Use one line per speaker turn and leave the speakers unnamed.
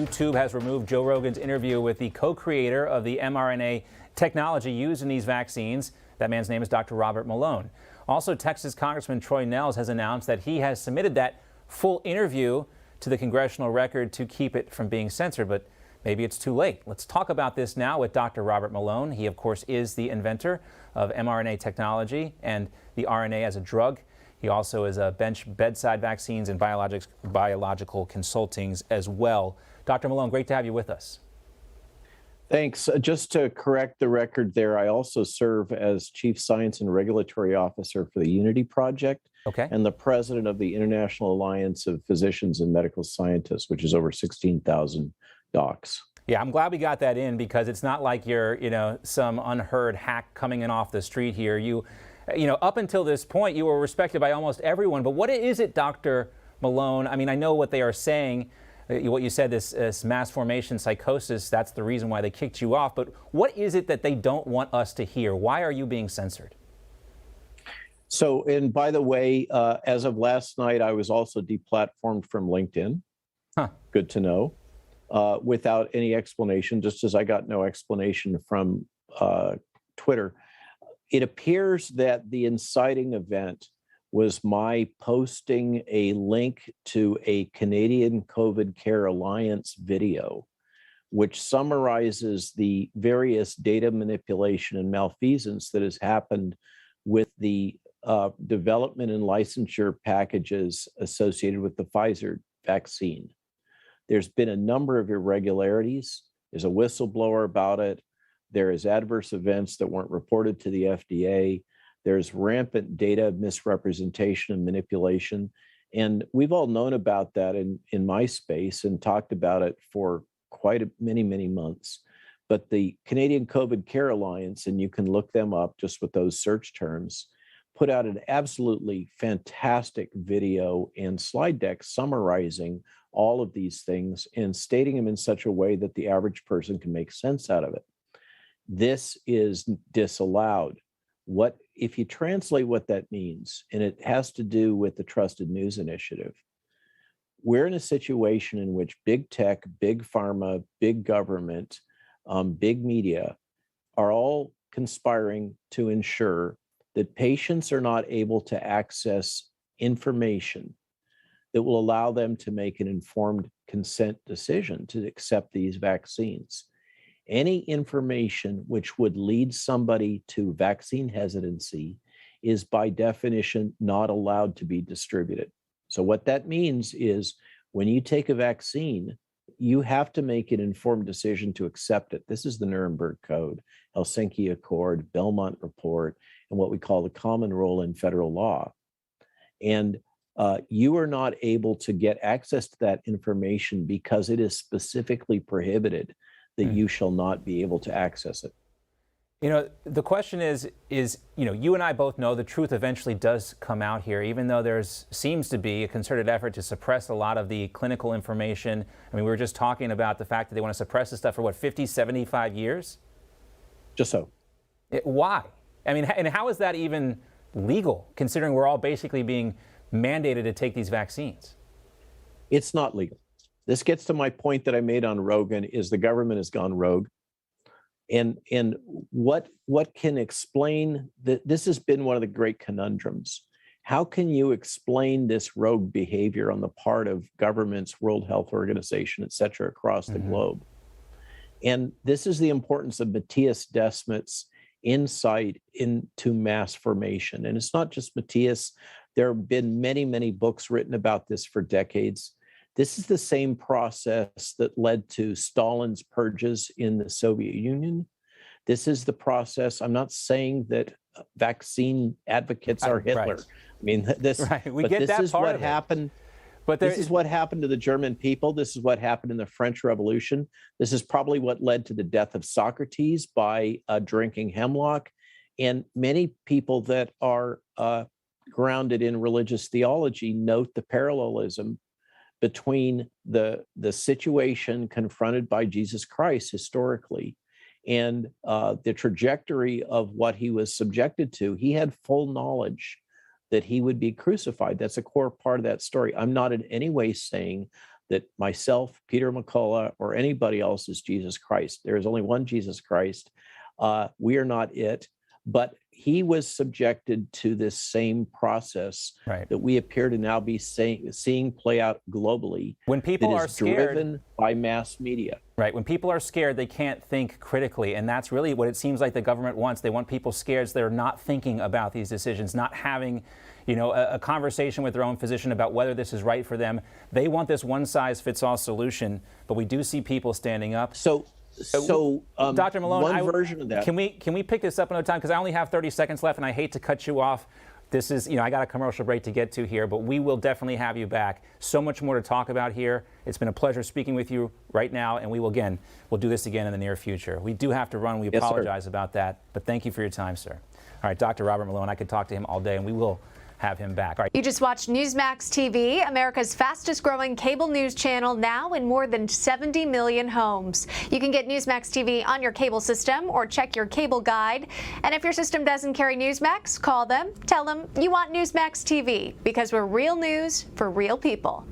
YouTube has removed Joe Rogan's interview with the co-creator of the mRNA technology used in these vaccines. That man's name is Dr. Robert Malone. Also, Texas Congressman Troy Nehls has announced that he has submitted that full interview to the congressional record to keep it from being censored, but maybe it's too late. Let's talk about this now with Dr. Robert Malone. He, of course, is the inventor of mRNA technology and the RNA as a drug. He also is a bedside vaccines and biological consultings as well. Dr. Malone, great to have you with us.
Thanks. Just to correct the record there, I also serve as Chief Science and Regulatory Officer for the Unity Project and the President of the International Alliance of Physicians and Medical Scientists, which is over 16,000 docs.
Yeah, I'm glad we got that in because it's not like you're, some unheard hack coming in off the street here. Up until this point, you were respected by almost everyone. But what is it, Dr. Malone? I mean, I know what they are saying. What you said, this mass formation psychosis, that's the reason why they kicked you off. But what is it that they don't want us to hear? Why are you being censored?
So, and by the way, as of last night, I was also deplatformed from LinkedIn. Good to know. Without any explanation, just as I got no explanation from Twitter. It appears that the inciting event was my posting a link to a Canadian COVID Care Alliance video, which summarizes the various data manipulation and malfeasance that has happened with the development and licensure packages associated with the Pfizer vaccine. There's been a number of irregularities. There's a whistleblower about it. There is adverse events that weren't reported to the FDA. There's rampant data misrepresentation and manipulation. And we've all known about that in my space and talked about it for many months. But the Canadian COVID Care Alliance, and you can look them up just with those search terms, put out an absolutely fantastic video and slide deck summarizing all of these things and stating them in such a way that the average person can make sense out of it. This is disallowed. If you translate what that means, and it has to do with the Trusted News Initiative, we're in a situation in which big tech, big pharma, big government, big media are all conspiring to ensure that patients are not able to access information that will allow them to make an informed consent decision to accept these vaccines. Any information which would lead somebody to vaccine hesitancy is by definition not allowed to be distributed. So what that means is when you take a vaccine, you have to make an informed decision to accept it. This is the Nuremberg Code, Helsinki Accord, Belmont Report, and what we call the common rule in federal law. And you are not able to get access to that information because it is specifically prohibited that you shall not be able to access it.
The question is, you and I both know the truth eventually does come out here, even though seems to be a concerted effort to suppress a lot of the clinical information. I mean, we were just talking about the fact that they want to suppress this stuff for 50, 75 years?
Just so.
Why? I mean, and how is that even legal, considering we're all basically being mandated to take these vaccines?
It's not legal. This gets to my point that I made on Rogan, is the government has gone rogue. And what can explain that? This has been one of the great conundrums. How can you explain this rogue behavior on the part of governments, World Health Organization, et cetera, across the globe? And this is the importance of Matthias Desmet's insight into mass formation. And it's not just Matthias. There have been many books written about this for decades. This is the same process that led to Stalin's purges in the Soviet Union. This is the process. I'm not saying that vaccine advocates are Hitler. I mean, this is what happened. But this is what happened to the German people. This is what happened in the French Revolution. This is probably what led to the death of Socrates by drinking hemlock. And many people that are grounded in religious theology note the parallelism between the situation confronted by Jesus Christ historically and the trajectory of what he was subjected to. He had full knowledge that he would be crucified. That's a core part of that story. I'm not in any way saying that myself, Peter McCullough, or anybody else is Jesus Christ. There is only one Jesus Christ. We are not it, but he was subjected to this same process that we appear to now be seeing play out globally.
When people are scared,
driven by mass media.
Right. When people are scared, they can't think critically. And that's really what it seems like the government wants. They want people scared so they're not thinking about these decisions, not having, a conversation with their own physician about whether this is right for them. They want this one-size-fits-all solution, but we do see people standing up.
So
Dr. Malone,
one version of that.
Can we pick this up another time? Because I only have 30 seconds left, and I hate to cut you off. This is, I got a commercial break to get to here, but we will definitely have you back. So much more to talk about here. It's been a pleasure speaking with you right now, and we'll do this again in the near future. We do have to run. We apologize about that, but thank you for your time, sir. All right, Dr. Robert Malone, I could talk to him all day, and we will have him back. All right.
You just watched Newsmax TV, America's fastest growing cable news channel, now in more than 70 million homes. You can get Newsmax TV on your cable system or check your cable guide. And if your system doesn't carry Newsmax, call them, tell them you want Newsmax TV, because we're real news for real people.